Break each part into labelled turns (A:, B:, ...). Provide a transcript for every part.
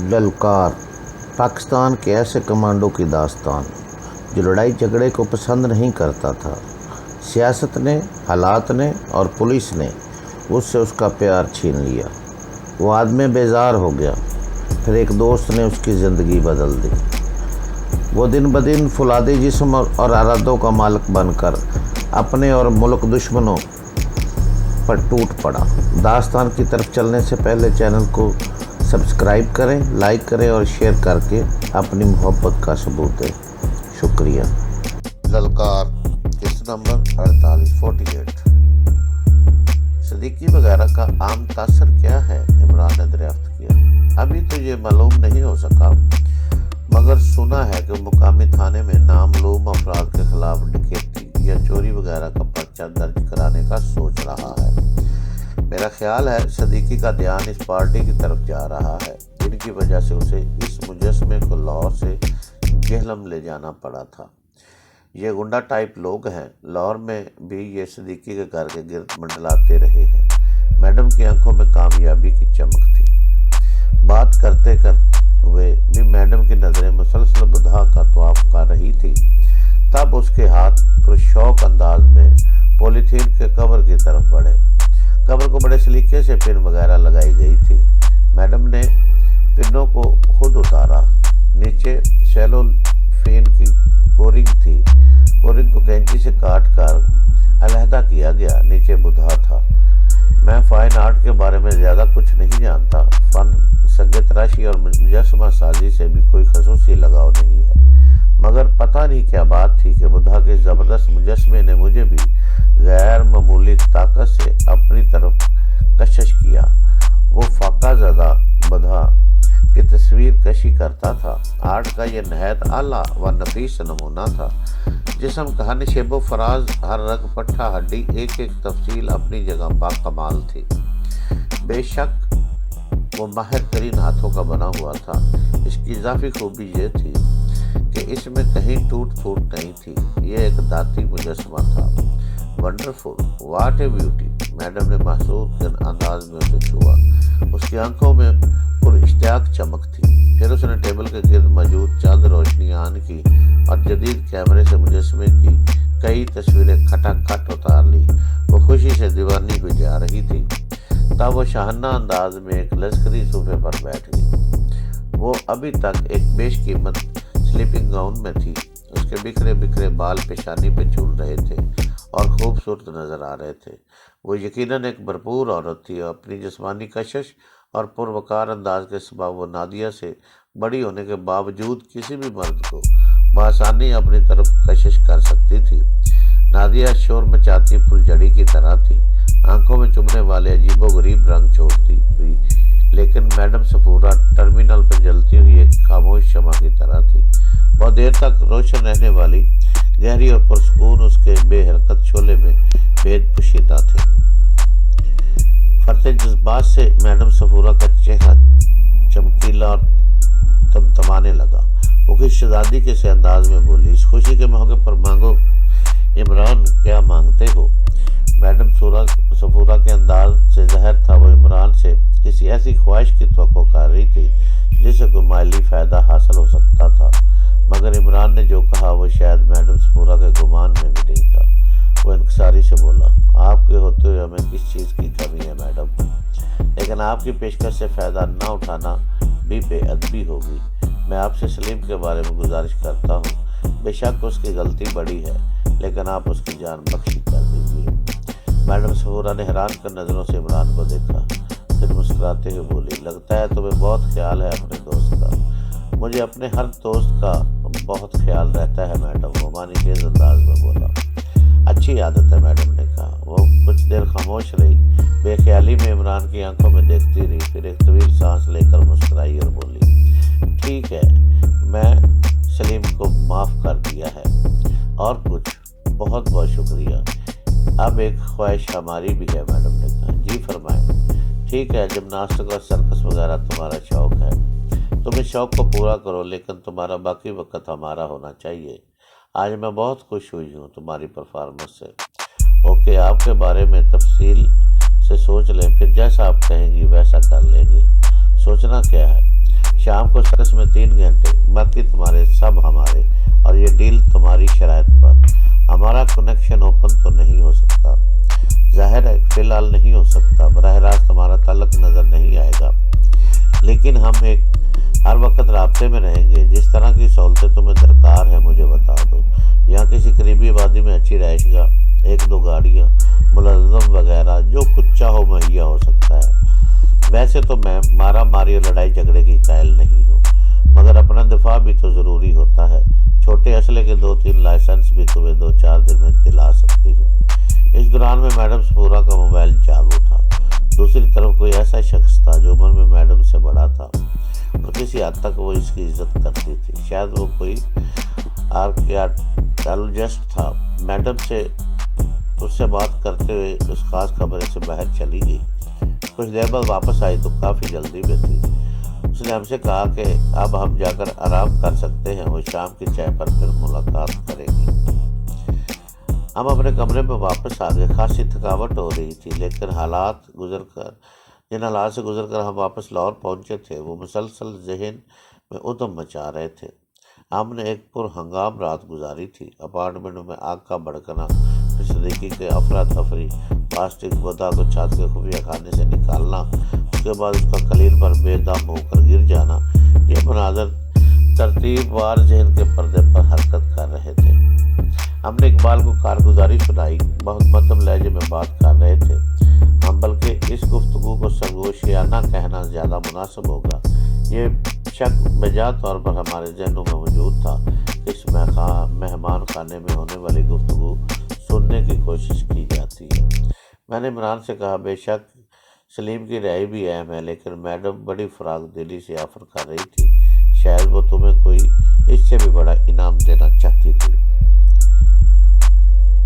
A: ललकार पाकिस्तान के ऐसे कमांडो की दास्तान जो लड़ाई झगड़े को पसंद नहीं करता था। सियासत ने, हालात ने और पुलिस ने उससे उसका प्यार छीन लिया। वो आदमी बेजार हो गया। फिर एक दोस्त ने उसकी ज़िंदगी बदल दी। वो दिन ब दिन फुलादी जिस्म और इरादों का मालिक बनकर अपने और मुल्क दुश्मनों पर टूट पड़ा। दास्तान की तरफ चलने से पहले चैनल को सब्सक्राइब करें, लाइक करें और शेयर करके अपनी मोहब्बत का सबूत दें। शुक्रिया। ललकार किस्त नंबर 4848। सदीकी वगैरह का आम तासर क्या है, इमरान ने दरियाफ्त किया। अभी तो ये मालूम नहीं हो सका, मगर सुना है कि मुकामी थाने में नामलूम अफराद के खिलाफ डकैती या चोरी वगैरह का पर्चा दर्ज कराने का सोच रहा है। मेरा ख्याल है सदीकी का ध्यान इस पार्टी की तरफ जा रहा है, जिनकी वजह से उसे इस मुजस्मे को लाहौर से जेहलम ले जाना पड़ा था। ये गुंडा टाइप लोग हैं। लाहौर में भी ये सदीकी के घर के गिर्द मंडलाते रहे हैं। मैडम की आंखों में कामयाबी की चमक थी। बात करते हुए भी मैडम की नज़रें मुसलसल बुधा का तवाफ कर रही थी। तब उसके हाथ पुरशौक अंदाज में पॉलीथीन के कवर की तरफ बढ़े। कवर को बड़े सलीके से पिन वगैरह लगाई गई थी। मैडम ने पिनों को खुद उतारा। नीचे शैलो फेन की कोरिंग थी। कोरिंग को कैंची से काट कर अलहदा किया गया। नीचे बुधा था। मैं फाइन आर्ट के बारे में ज़्यादा कुछ नहीं जानता। फन, सग्गे तराशी और मुजस्समा साजी से भी कोई खसूसी लगाव नहीं है, मगर पता नहीं क्या बात थी कि बुधा के ज़बरदस्त मुजस्मे ने मुझे भी गैर मामूली ताकत से अपनी तरफ कशिश किया। वो फाका ज़दा बुधा की तस्वीर कशी करता था। आर्ट का ये नहायत आला व नफीस नमूना था। जिस्म का हर शेबो फराज, हर रग पट्टा हड्डी, एक एक तफसील अपनी जगह बाकमाल थी। बेशक वो माहिर तरीन हाथों का बना हुआ था। इसकी इजाफी खूबी ये थी कि इसमें कहीं टूट फूट नहीं थी। ये एक दाती मुजस्मा था। Wonderful, what A beauty. Madam ने महसूद के अंदाज में उसे छुआ। उसकी आंखों में पुरइश्तियाक चमक थी। फिर उसने टेबल के गिर्द मौजूद चंद रोशनी ऑन की और जदीद कैमरे से मुजस्मे की कई तस्वीरें खटाखट उतार ली। वो खुशी से दीवानी हुई जा रही थी। तब वो शाहाना अंदाज में एक लश्करी सोफे पर बैठ गई। वो अभी तक एक बेशकीमत स्लीपिंग गाउन में थी। उसके बिखरे बिखरे बाल पेशानी पे झूल रहे थे और खूबसूरत नजर आ रहे थे। वो यकीनन एक भरपूर औरत थी और अपनी जिस्मानी कशिश और पुरवकार अंदाज के सबब वो नादिया से बड़ी होने के बावजूद किसी भी मर्द को बआसानी अपनी तरफ कशिश कर सकती थी। नादिया शोर मचाती फुलझड़ी की तरह थी, आंखों में चुभने वाले अजीबोगरीब रंग छोड़ती हुई, लेकिन मैडम सफूरा टर्मिनल पर जलती हुई एक खामोश शमा की तरह थी। बहुत देर तक रोशन रहने वाली गहरी और पुरसकून उसके बेहरकत शोले में भेद पुशीदा थे। फरते जज्बात से मैडम सफूरा का चेहरा चमकीला और तमतमाने लगा। वो किस शहजादी के से अंदाज में बोली, इस खुशी के मौके पर मांगो इमरान, क्या मांगते हो। मैडम सफूरा के अंदाज से ज़ाहिर था वो इमरान से किसी ऐसी ख्वाहिश की तवक्को कर रही थी जिससे कोई माली फ़ायदा हासिल हो सकता था, मगर इमरान ने जो कहा वो शायद मैडम सफूरा के गुमान में भी नहीं था। वो इंकसारी से बोला, आपके होते हुए हमें किस चीज़ की कमी है मैडम, लेकिन आपकी पेशकश से फ़ायदा न उठाना भी बेअदबी होगी। मैं आपसे सलीम के बारे में गुजारिश करता हूँ। बेशक उसकी गलती बड़ी है, लेकिन आप उसकी जान बख्शी कर दीजिए। मैडम सफूरा ने हैरान कर नज़रों से इमरान को देखा, फिर मुस्कुराते हुए बोली, लगता है तुम्हें बहुत ख्याल है अपने दोस्त का। मुझे अपने हर दोस्त का बहुत ख्याल रहता है मैडम, वो मानीखेज अंदाज में बोला। अच्छी आदत है मैडम ने कहा। वो कुछ देर खामोश रही, बेख्याली में इमरान की आंखों में देखती रही। फिर एक तवील सांस लेकर मुस्कुराई और बोली, ठीक है, मैं सलीम को माफ़ कर दिया है। और कुछ? बहुत बहुत शुक्रिया। अब एक ख्वाहिश हमारी भी है, मैडम ने कहा। जी फरमाएं। ठीक है, जिम्नास्टिक और सर्कस वगैरह तुम्हारा शौक़ है, तुम इस शौक़ को पूरा करो, लेकिन तुम्हारा बाकी वक्त हमारा होना चाहिए। आज मैं बहुत खुश हुई हूँ तुम्हारी परफॉर्मेंस से। ओके, आपके बारे में तफसील से सोच लें, फिर जैसा आप कहेंगी वैसा कर लेंगे। सोचना क्या है, शाम को सर्कस में 3 घंटे, बाकी तुम्हारे सब हमारे, और ये डील तुम्हारी शराइत पर। हमारा कनेक्शन ओपन तो नहीं हो सकता, जाहिर है फिलहाल नहीं हो सकता, बराह रास्त हमारा ताल्लुक नज़र नहीं आएगा, लेकिन हम हर वक्त राब्ते में रहेंगे। जिस तरह की सहूलतें तुम्हें दरकार है मुझे बता दो। यहाँ किसी करीबी आबादी में अच्छी रहायशगाह, 1-2 गाड़ियाँ, मुलज़्ज़म वगैरह, जो कुछ चाहो मुहैया हो सकता है। वैसे तो मैं मारा मारी और लड़ाई झगड़े की कायल नहीं हूँ, मगर अपना दिफा भी तो ज़रूरी होता है। छोटे असले के 2-3 लाइसेंस भी तुम्हें 2-4 दिन में दिला सकती हूँ। इस दौरान में मैडम सफूरा का मोबाइल जाग उठा। दूसरी तरफ कोई ऐसा शख्स था जो उम्र में मैडम से बड़ा था और किसी हद तक वो इसकी इज्जत करती थी। शायद वो कोई आर्कियोलॉजिस्ट था। मैडम से उससे बात करते हुए उस खास कमरे से बाहर चली गई। कुछ देर बाद वापस आई तो काफ़ी जल्दी में थी। उसने हमसे कहा कि अब हम जाकर आराम कर सकते हैं, वो शाम की चाय पर फिर मुलाकात करेंगे। हम अपने कमरे में वापस आ गए। खासी थकावट हो रही थी, लेकिन जिन हालात से गुजरकर हम वापस लाहौर पहुंचे थे वो मुसलसल जहन में उद्यम मचा रहे थे। हमने एक पुरहंगाम रात गुजारी थी। अपार्टमेंट में आग का भड़कना, नज़दीकी के अफरा तफरी, प्लास्टिक बोतल को छत के खुफिया खाने से निकालना, उसके बाद उसका खलील पर बेदम होकर गिर जाना, ये मनाजर तरतीबवार जहन के पर्दे पर हरकत कर रहे थे। हमने इकबाल को कारगुजारी सुनाई। बहुत मध्यम लहजे में बात कर रहे थे हम, बल्कि इस गुफ्तगू को सरगोशियाना कहना ज़्यादा मुनासिब होगा। ये शक बजा तौर पर हमारे जहनों में मौजूद था कि इस मेहमान खाने में होने वाली गुफ्तगू सुनने की कोशिश की जाती है। मैंने इमरान से कहा, बेशक सलीम की राय भी अहम है, लेकिन मैडम बड़ी फराग दिली से ऑफर कर रही थी। शायद वो तुम्हें कोई इससे भी बड़ा इनाम देना चाहती थी।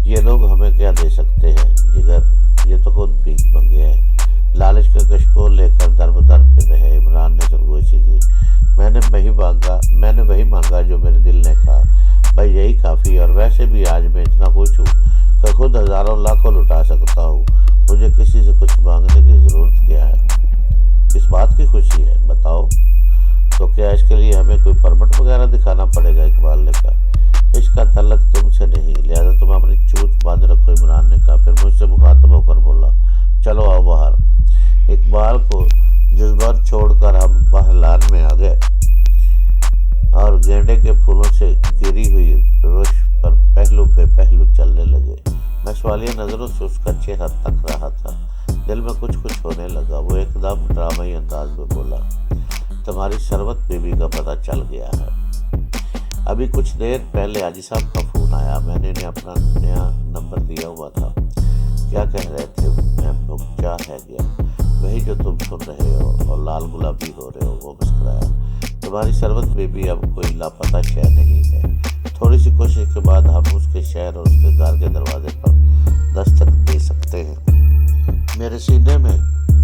A: ये लोग हमें क्या दे सकते हैं जिगर, ये तो खुद भीख मंगे हैं। लालच का कशकोल लेकर दर-बदर फिर रहे। इमरान ने सरगोशी की। मैंने वही मांगा जो मेरे दिल ने कहा। भाई यही काफ़ी, और वैसे भी आज मैं इतना खुश हूँ कि खुद हज़ारों लाखों लुटा सकता हूँ। मुझे किसी से कुछ मांगने की ज़रूरत क्या है? किस बात की खुशी है बताओ? तो क्या इसके लिए हमें कोई परमिट वगैरह दिखाना पड़ेगा? इकबाल ने कहा। इसका तल्लक तुमसे नहीं, लिहाजा तुम अपनी चूत बांध रखो, इमरान ने कहा। फिर मुझसे मुखातब होकर बोला, चलो आओ बाहर। इकबाल को जज्बात छोड़कर हम बाहर लान में आ गए और गेंदे के फूलों से घिरी हुई रोश पर पहलू पे पहलू चलने लगे। मैं सवालिया नज़रों से उसका चेहरा तक रहा था। दिल में कुछ होने लगा। वो एकदम ड्रामाई अंदाज में बोला, तुम्हारी सरवत बीबी का पता चल गया है। अभी कुछ देर पहले हाजी साहब का फ़ोन आया। मैंने इन्हें अपना नया नंबर दिया हुआ था। क्या कह रहे थे? मैं क्या है गया? वही जो तुम सुन रहे हो और लाल गुलाबी हो रहे हो। वो मुस्कुराया। तुम्हारी सरवत बेबी अब कोई लापता शय नहीं है। थोड़ी सी कोशिश के बाद हम उसके शहर और उसके घर के दरवाजे पर दस्तक दे सकते हैं। मेरे सीने में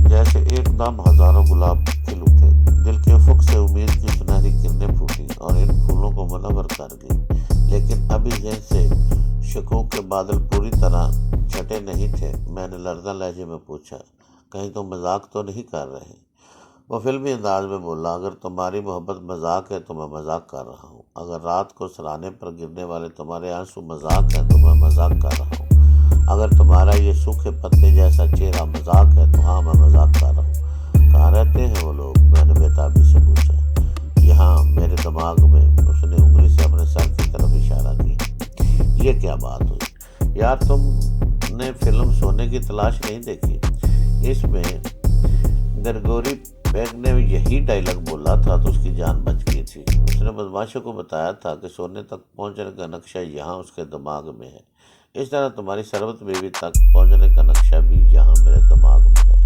A: जैसे एकदम हज़ारों गुलाब खिल उठे। दिल के उफुक से उम्मीद की सुनहरी किरणें फूटी और इन फूलों को मुनव्वर कर गई। लेकिन अभी जैसे शकूक के बादल पूरी तरह छटे नहीं थे। मैंने लर्ज़ा लहजे में पूछा, कहीं तुम मजाक तो नहीं कर रहे? वो फिल्मी अंदाज में बोला, अगर तुम्हारी मोहब्बत मजाक है तो मैं मजाक कर रहा हूँ। अगर रात को सराहने पर गिरने वाले तुम्हारे आंसू मजाक हैं तो मैं मजाक कर रहा हूँ। अगर तुम्हारा ये सूखे पत्ते जैसा चेहरा मजाक है तो हाँ मैं मजाक कर रहा हूँ। कहाँ रहते हैं वो लोग? मैंने बेताबी से पूछा। यहाँ मेरे दिमाग में। उसने उंगली से अपने सर की तरफ इशारा किया। ये क्या बात हुई यार? तुमने फिल्म सोने की तलाश नहीं देखी? इसमें ग्रेगोरी पेक ने यही डायलॉग बोला था तो उसकी जान बच गई थी। उसने बदमाशों को बताया था कि सोने तक पहुंचने का नक्शा यहाँ उसके दिमाग में है। इस तरह तुम्हारी सरवत बेबी तक पहुंचने का नक्शा भी यहाँ मेरे दिमाग में है।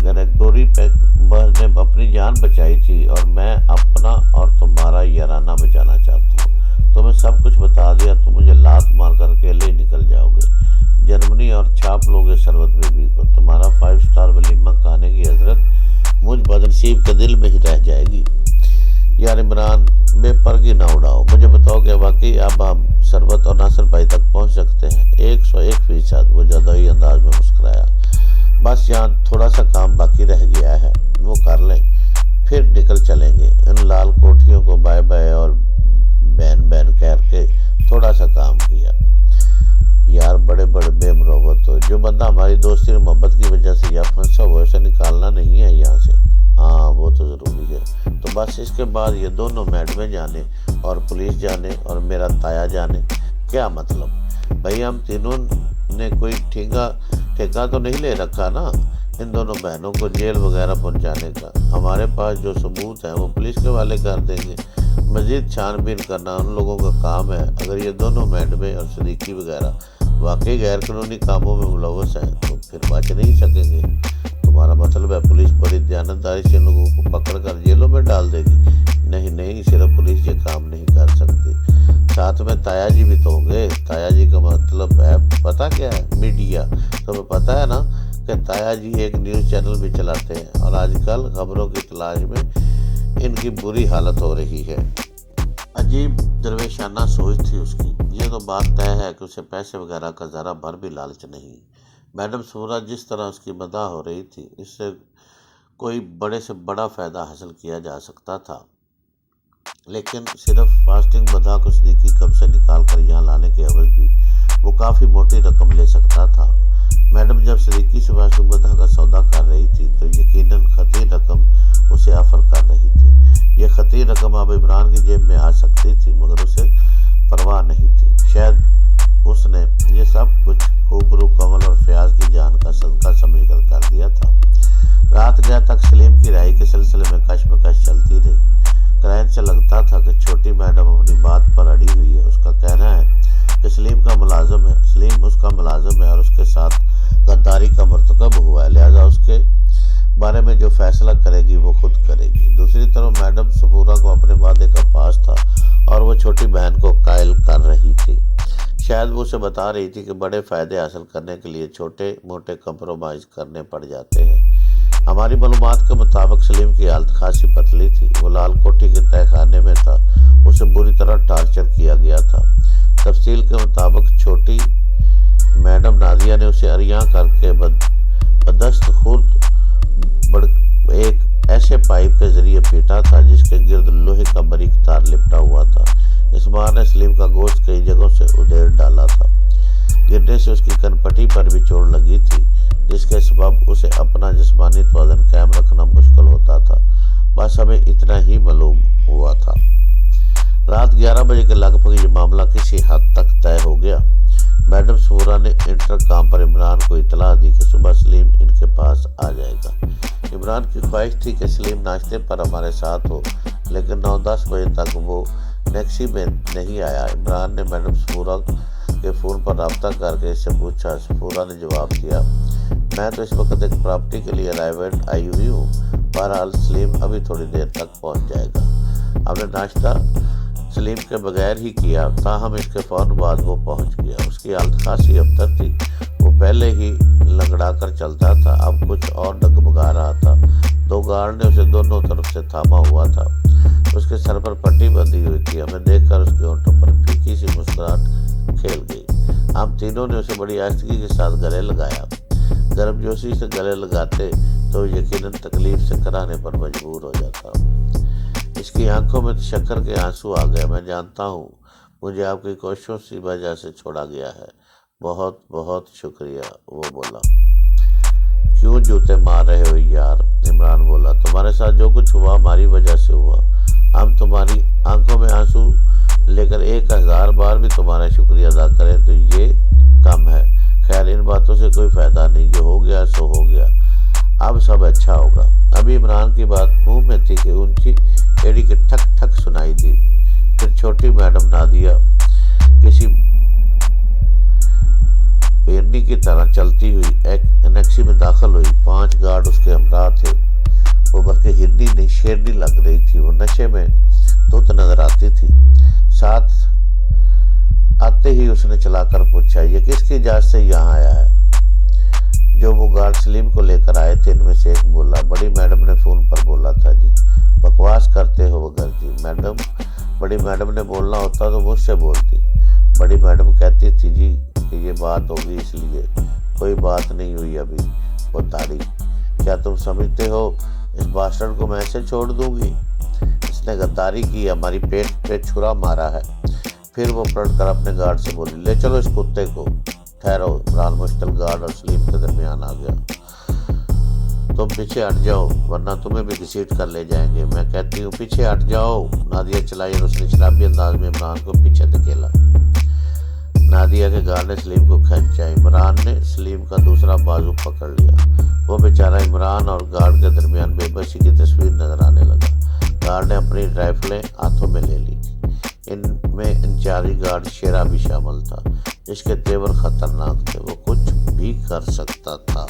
A: ग्रेगोरी पेक ने अपनी जान बचाई थी और मैं अपना और तुम्हारा याराना बचाना चाहता हूँ। तुम्हें सब कुछ बता दिया तो मुझे लात मार कर अकेले ही निकल जाओगे। जर्मनी और छाप लोगे सरवत बेबी को। तुम्हारा 5 स्टार वलीमा खाने की हजरत मुझ बदनसीब के दिल में ही रह जाएगी। यार इमरान, बेपरगी ना उड़ाओ। मुझे बताओ कि वाकई अब हम सरवत और नासिर भाई तक पहुंच सकते हैं? 101%। वो जदोई अंदाज में मुस्कुराया। बस यहाँ थोड़ा सा काम बाकी रह गया है, वो कर लें फिर निकल दोस्ती और मोहब्बत की वजह से या फंसा हुआ उसे निकालना नहीं है यहाँ से। हाँ वो तो ज़रूरी है। तो बस इसके बाद ये दोनों मैडमें जाने और पुलिस जाने और मेरा ताया जाने। क्या मतलब भाई, हम तीनों ने कोई ठेका तो नहीं ले रखा ना इन दोनों बहनों को जेल वगैरह पहुंचाने का। हमारे पास जो सबूत हैं वो पुलिस के वाले कर देंगे। मज़ीद छानबीन करना उन लोगों का काम है। अगर ये दोनों मैडमें और सदीकी वगैरह वाकई गैर कानूनी कामों में मुलव्वस हैं तो फिर बच नहीं सकेंगे। तुम्हारा मतलब है पुलिस बड़ी दयानतदारी से लोगों को पकड़ कर जेलों में डाल देगी? नहीं, सिर्फ पुलिस ये काम नहीं कर सकती, साथ में ताया जी भी तो होंगे। ताया जी का मतलब है पता क्या है? मीडिया। तुम्हें पता है ना कि ताया जी एक न्यूज़ चैनल भी चलाते हैं और आजकल खबरों की तलाश में इनकी बुरी हालत हो रही है। अजीब दरवेशाना सोच थी उसकी। ये तो बात तय है कि उसे पैसे वगैरह का ज़रा भर भी लालच नहीं। मैडम सूरा जिस तरह उसकी मदाह हो रही थी, इससे कोई बड़े से बड़ा फ़ायदा हासिल किया जा सकता था, लेकिन सिर्फ फास्टिंग मदाह को सदीकी कब से निकाल कर यहाँ लाने के एवज भी वो काफ़ी मोटी रकम ले सकता था। मैडम जब सदीकी से फास्टिंग मदाह का सौदा कर रही थी तो यकीनन खतीर रकम उसे ऑफ़र कर रही थी। यह खतीर रकम अब इमरान की जेब में आ सकती थी, मगर उसे परवाह नहीं थी। शायद उसने ये सब कुछ खूबरू कमल और फयाज की जान का सदका समझकर कर दिया था। रात गया तक सलीम की राय के सिलसिले में कशमकश चलती रही। क्राइम से लगता था कि छोटी मैडम अपनी बात पर अड़ी हुई है। उसका कहना है कि सलीम उसका मुलाजिम है और उसके साथ गद्दारी का मर्तकब हुआ है, लिहाजा उसके बारे में जो फैसला करेगी वो खुद करेगी। दूसरी तरफ मैडम सफूरा को अपने वादे का पास था और वो छोटी बहन को कायल कर रही थी। शायद वो उसे बता रही थी कि बड़े फ़ायदे हासिल करने के लिए छोटे मोटे कंप्रोमाइज़ करने पड़ जाते हैं। हमारी मालूमात के मुताबिक सलीम की हालत खासी पतली थी। वो लाल कोठी के तहखाने में था। उसे बुरी तरह टार्चर किया गया था। तफसील के मुताबिक छोटी मैडम नादिया ने उसे अरियां करके बदस्त खुद एक ऐसे पाइप के जरिए पीटा था जिसके गिर्द लोहे का बारीक तार लिपटा हुआ था। इस मार ने सलीम का गोश्त कई जगहों से उधेड़ डाला था। गिरने से उसकी कनपटी पर भी चोट लगी थी, जिसके सबब उसे अपना जिस्मानी तवाज़ुन कायम रखना मुश्किल होता था। बस हमें इतना ही मालूम हुआ था। रात 11 बजे के लगभग ये मामला किसी हद तक तय हो गया। मैडम सूरा ने इंटरकॉम पर इमरान को इतला दी कि सुबह सलीम इनके पास आ जाएगा। इमरान की ख्वाहिश थी कि सलीम नाश्ते पर हमारे साथ हो, लेकिन 9-10 बजे तक वो टैक्सी में नहीं आया। इमरान ने मैडम सफूरा के फ़ोन पर रब्ता करके इससे पूछा। सफूरा ने जवाब दिया, मैं तो इस वक्त एक प्रॉपर्टी के लिए रायवेंट आई हुई हूँ। बहरहाल सलीम अभी थोड़ी देर तक पहुँच जाएगा। हमने नाश्ता सलीम के बगैर ही किया, ताहम इसके फ़ौरन बाद वो पहुँच गया। उसकी हालत खासी अबतर थी। वो पहले ही लंगड़ा कर चलता था, अब कुछ और डगमगा रहा था। 2 गार्ड ने उसे दोनों तरफ से थामा हुआ था। उसके सर पर पट्टी बंधी हुई थी। हमें देखकर उसके होंठों पर फीकी सी मुस्कुराहट खेल गई। हम तीनों ने उसे बड़ी आस्तगी के साथ गले लगाया। गर्मजोशी से गले लगाते तो यकीनन तकलीफ से कराने पर मजबूर हो जाता। इसकी आंखों में शक्कर के आंसू आ गए। मैं जानता हूँ मुझे आपकी कोशिशों की वजह से छोड़ा गया है। बहुत बहुत शुक्रिया, वो बोला। क्यों जूते मार रहे हो यार? इमरान बोला, तुम्हारे साथ जो कुछ हुआ हमारी वजह से हुआ। हम तुम्हारी आंखों में आंसू लेकर 1000 बार भी तुम्हारा शुक्रिया अदा करें तो ये कम है। खैर, इन बातों से कोई फ़ायदा नहीं। जो हो गया सो हो गया, अब सब अच्छा होगा। अभी इमरान की बात मुंह में थी कि ऊंची एड़ी के ठक ठक सुनाई दी। फिर छोटी मैडम नादिया किसी बेरनी की तरह चलती हुई एक एनेक्सी में दाखिल हुई। 5 गार्ड उसके हमरा थे। वो बल्कि हिरनी नहीं शेरनी लग रही थी। वो नशे में धुत नजर आती थी। साथ आते ही उसने चलाकर पूछा, ये किसकी इजाज़त से यहाँ आया है? जो वो गार्ड सलीम को लेकर आए थे इनमें से एक बोला। बड़ी मैडम ने फ़ोन पर बोला था जी। बकवास करते हो वगर जी। बड़ी मैडम ने बोलना होता तो मुझसे बोलती। बड़ी मैडम कहती थी जी कि ये बात होगी, इसलिए कोई बात नहीं हुई अभी। वो ताड़ी, क्या तुम समझते हो इस बास्टर्ड को मैं ऐसे छोड़ दूंगी? इसने गद्दारी की, हमारी पेट पे छुरा मारा है। फिर वो पलट कर अपने गार्ड से बोली, ले चलो इस कुत्ते को। ٹھہرو، عمران مشتل گارڈ اور سلیم کے درمیان آ گیا۔ تم پیچھے ہٹ جاؤ ورنہ تمہیں بھی گھسیٹ کر لے جائیں گے۔ میں کہتی ہوں پیچھے ہٹ جاؤ، نادیہ چلائی اور اس نے شرابی انداز میں عمران کو پیچھے دھکیلا۔ نادیہ کے گارڈ نے سلیم کو کھینچا، عمران نے سلیم کا دوسرا بازو پکڑ لیا۔ وہ بیچارہ عمران اور گارڈ کے درمیان بے بسی کی تصویر نظر آنے لگا۔ گارڈ نے اپنی رائفلیں ہاتھوں میں لے لی۔ ان میں انچارج گارڈ شیرا بھی شامل تھا، جس کے تیور خطرناک تھے، وہ کچھ بھی کر سکتا تھا۔